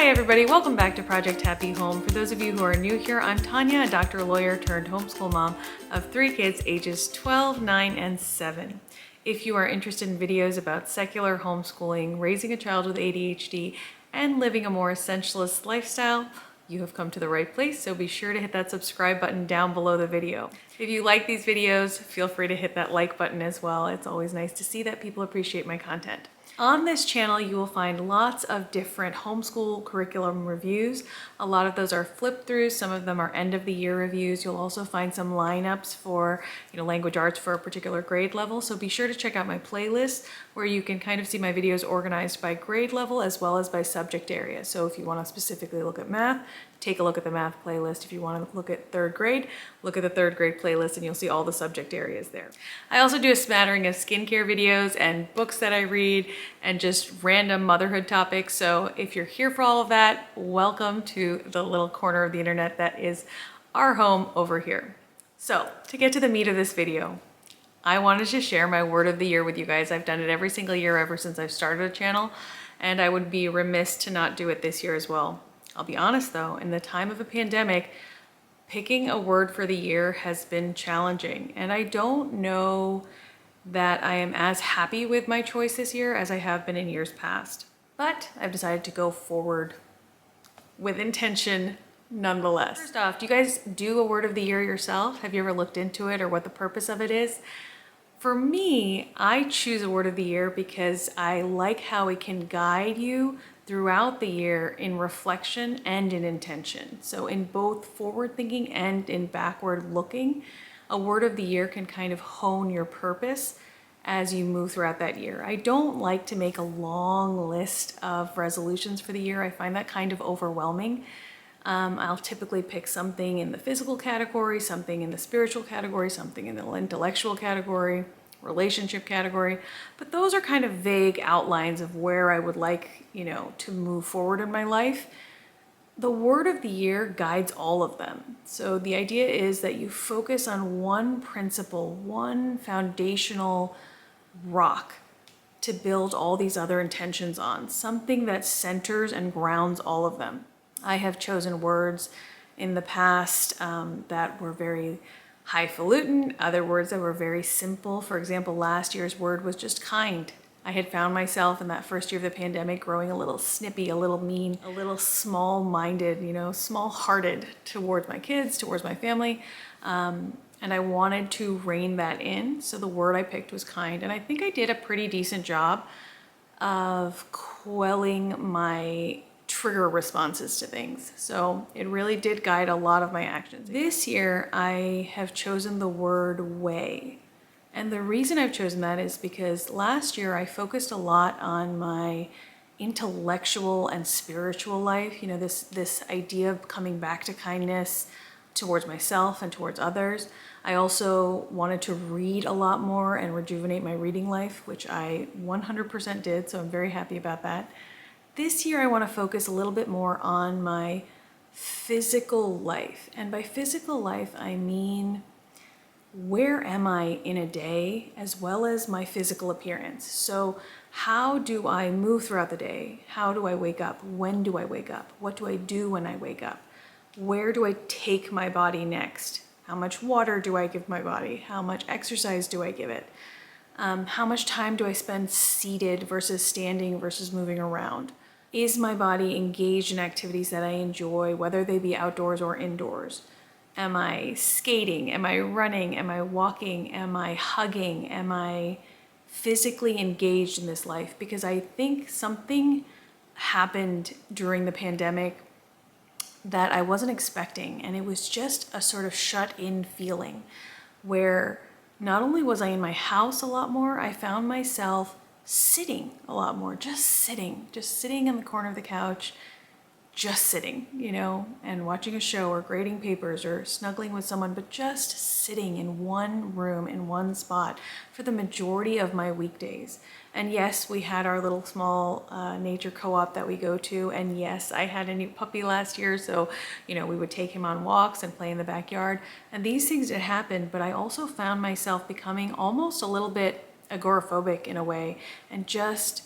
Hi everybody, welcome back to Project Happy Home. For those of you who are new here, I'm Tanya, a doctor, lawyer turned homeschool mom of 3 kids ages 12, 9, and 7. If you are interested in videos about secular homeschooling, raising a child with ADHD, and living a more essentialist lifestyle, you have come to the right place, so be sure to hit that subscribe button down below the video. If you like these videos, feel free to hit that like button as well. It's always nice to see that people appreciate my content. On this channel, you will find lots of different homeschool curriculum reviews. A lot of those are flip throughs, some of them are end of the year reviews. You'll also find some lineups for language arts for a particular grade level. So be sure to check out my playlist where you can kind of see my videos organized by grade level as well as by subject area. So if you want to specifically look at math, take a look at the math playlist. If you want to look at 3rd grade, look at the 3rd grade playlist and you'll see all the subject areas there. I also do a smattering of skincare videos and books that I read and just random motherhood topics. So if you're here for all of that, welcome to the little corner of the internet that is our home over here. So to get to the meat of this video, I wanted to share my word of the year with you guys. I've done it every single year ever since I've started a channel, and I would be remiss to not do it this year as well. I'll be honest though, in the time of a pandemic, picking a word for the year has been challenging, and I don't know that I am as happy with my choice this year as I have been in years past. But I've decided to go forward with intention nonetheless. First off, do you guys do a word of the year yourself? Have you ever looked into it or what the purpose of it is? For me, I choose a word of the year because I like how it can guide you throughout the year in reflection and in intention. So in both forward thinking and in backward looking, a word of the year can kind of hone your purpose as you move throughout that year. I don't like to make a long list of resolutions for the year. I find that kind of overwhelming. I'll typically pick something in the physical category, something in the spiritual category, something in the intellectual category, relationship category, but those are kind of vague outlines of where I would like, to move forward in my life. The word of the year guides all of them. So the idea is that you focus on one principle, one foundational rock to build all these other intentions on, something that centers and grounds all of them. I have chosen words in the past that were very highfalutin, other words that were very simple. For example, last year's word was just kind. I had found myself in that first year of the pandemic growing a little snippy, a little mean, a little small-minded, small-hearted towards my kids, towards my family. And I wanted to rein that in. So the word I picked was kind. And I think I did a pretty decent job of quelling my trigger responses to things. So it really did guide a lot of my actions. This year, I have chosen the word way. And the reason I've chosen that is because last year I focused a lot on my intellectual and spiritual life, this idea of coming back to kindness towards myself and towards others. I also wanted to read a lot more and rejuvenate my reading life, which I 100% did, so I'm very happy about that. This year I want to focus a little bit more on my physical life. And by physical life, I mean, where am I in a day, as well as my physical appearance? So how do I move throughout the day? How do I wake up? When do I wake up? What do I do when I wake up? Where do I take my body next? How much water do I give my body? How much exercise do I give it? How much time do I spend seated versus standing versus moving around? Is my body engaged in activities that I enjoy, whether they be outdoors or indoors? Am I skating? Am I running? Am I walking? Am I hugging? Am I physically engaged in this life? Because I think something happened during the pandemic that I wasn't expecting, and it was just a sort of shut-in feeling where not only was I in my house a lot more, I found myself sitting a lot more, just sitting in the corner of the couch, just sitting, and watching a show or grading papers or snuggling with someone, but just sitting in one room, in one spot for the majority of my weekdays. And yes, we had our little small nature co-op that we go to. And yes, I had a new puppy last year. So, we would take him on walks and play in the backyard. And these things did happen, but I also found myself becoming almost a little bit agoraphobic in a way and just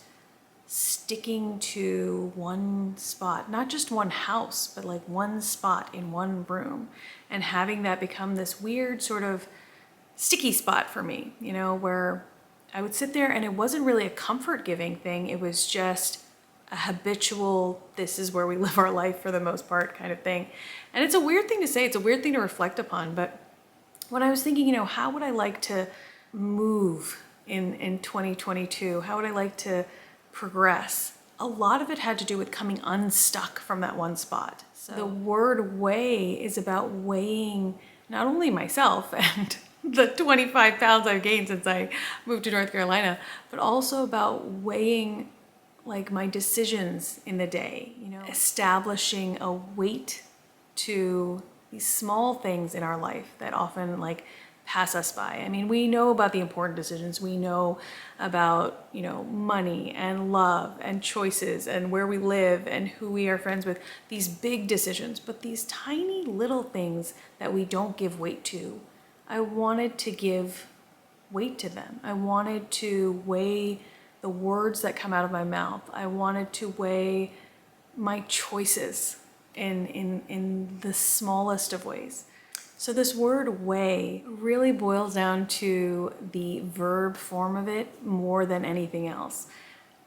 sticking to one spot, not just one house, but like one spot in one room, and having that become this weird sort of sticky spot for me, you know, where I would sit there and it wasn't really a comfort giving thing. It was just a habitual, this is where we live our life for the most part kind of thing. And it's a weird thing to say, it's a weird thing to reflect upon, but when I was thinking, you know, how would I like to move in 2022? How would I like to progress? A lot of it had to do with coming unstuck from that one spot. So the word weigh is about weighing not only myself and the 25 pounds I've gained since I moved to North Carolina, but also about weighing like my decisions in the day, you know, establishing a weight to these small things in our life that often like pass us by. I mean, we know about the important decisions. We know about, you know, money and love and choices and where we live and who we are friends with, these big decisions, but these tiny little things that we don't give weight to, I wanted to give weight to them. I wanted to weigh the words that come out of my mouth. I wanted to weigh my choices in the smallest of ways. So this word weigh really boils down to the verb form of it more than anything else,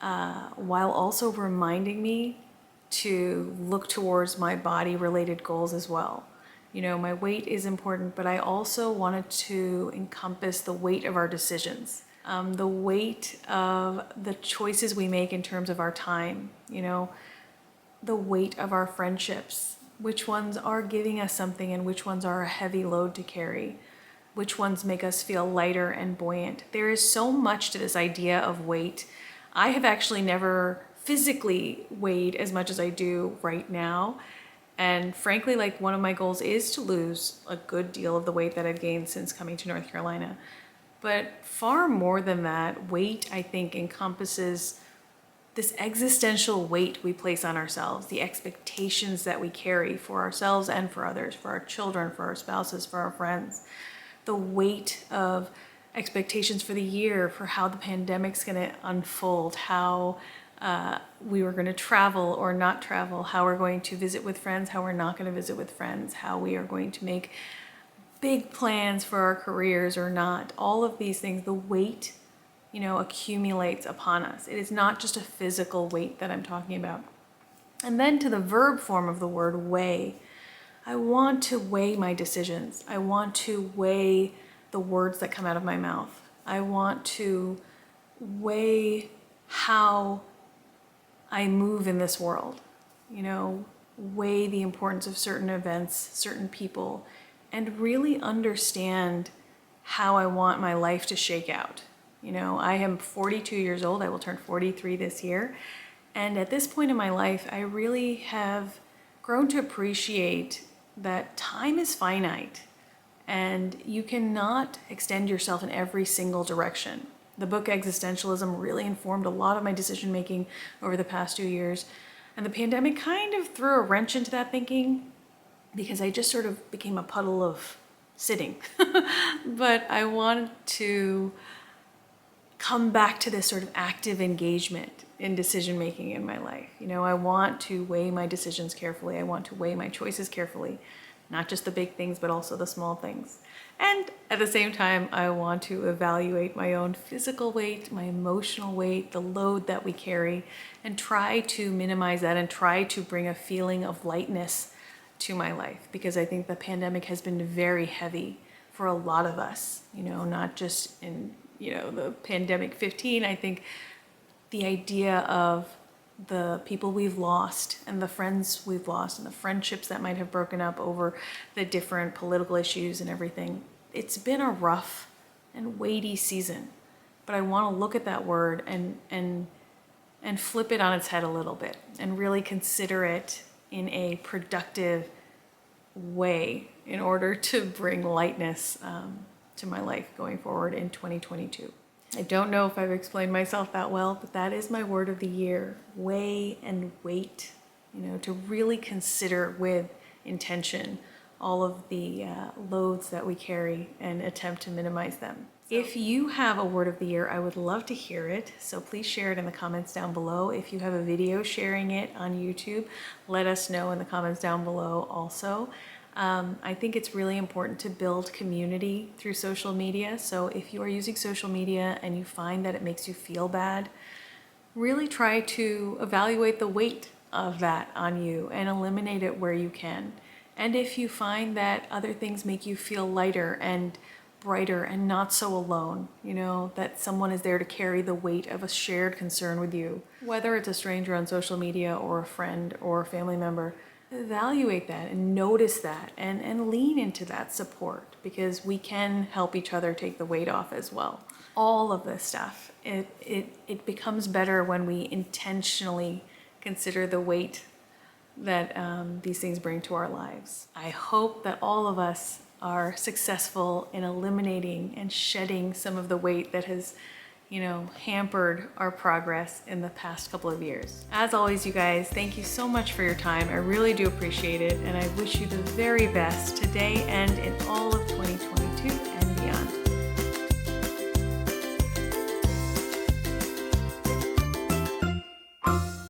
while also reminding me to look towards my body related goals as well. You know, my weight is important, but I also wanted to encompass the weight of our decisions, the weight of the choices we make in terms of our time, you know, the weight of our friendships, which ones are giving us something and which ones are a heavy load to carry, which ones make us feel lighter and buoyant. There is so much to this idea of weight. I have actually never physically weighed as much as I do right now. And frankly, like one of my goals is to lose a good deal of the weight that I've gained since coming to North Carolina. But far more than that, weight, I think, encompasses this existential weight we place on ourselves, the expectations that we carry for ourselves and for others, for our children, for our spouses, for our friends, the weight of expectations for the year, for how the pandemic's going to unfold, how we were going to travel or not travel, how we're going to visit with friends, how we're not going to visit with friends, how we are going to make big plans for our careers or not. All of these things, the weight, you know, accumulates upon us. It is not just a physical weight that I'm talking about. And then to the verb form of the word weigh, I want to weigh my decisions. I want to weigh the words that come out of my mouth. I want to weigh how I move in this world, you know, weigh the importance of certain events, certain people, and really understand how I want my life to shake out. You know, I am 42 years old. I will turn 43 this year. And at this point in my life, I really have grown to appreciate that time is finite and you cannot extend yourself in every single direction. The book Existentialism really informed a lot of my decision making over the past 2 years. And the pandemic kind of threw a wrench into that thinking because I just sort of became a puddle of sitting. But I wanted to come back to this sort of active engagement in decision making in my life. You know, I want to weigh my decisions carefully. I want to weigh my choices carefully, not just the big things, but also the small things. And at the same time, I want to evaluate my own physical weight, my emotional weight, the load that we carry, and try to minimize that and try to bring a feeling of lightness to my life, because I think the pandemic has been very heavy for a lot of us, you know, not just in, you know, the pandemic 15. I think the idea of the people we've lost and the friends we've lost and the friendships that might have broken up over the different political issues and everything. It's been a rough and weighty season, but I want to look at that word and flip it on its head a little bit and really consider it in a productive way in order to bring lightness to my life going forward in 2022. I don't know if I've explained myself that well, but that is my word of the year, weigh and weight, you know, to really consider with intention all of the loads that we carry and attempt to minimize them. If you have a word of the year, I would love to hear it. So please share it in the comments down below. If you have a video sharing it on YouTube, let us know in the comments down below also. I think it's really important to build community through social media. So if you are using social media and you find that it makes you feel bad, really try to evaluate the weight of that on you and eliminate it where you can. And if you find that other things make you feel lighter and brighter and not so alone, you know, that someone is there to carry the weight of a shared concern with you, whether it's a stranger on social media or a friend or a family member, evaluate that and notice that and lean into that support, because we can help each other take the weight off as well. All of this stuff, it becomes better when we intentionally consider the weight that these things bring to our lives. I hope that all of us are successful in eliminating and shedding some of the weight that has, you know, hampered our progress in the past couple of years. As always, you guys, thank you so much for your time. I really do appreciate it, and I wish you the very best today and in all of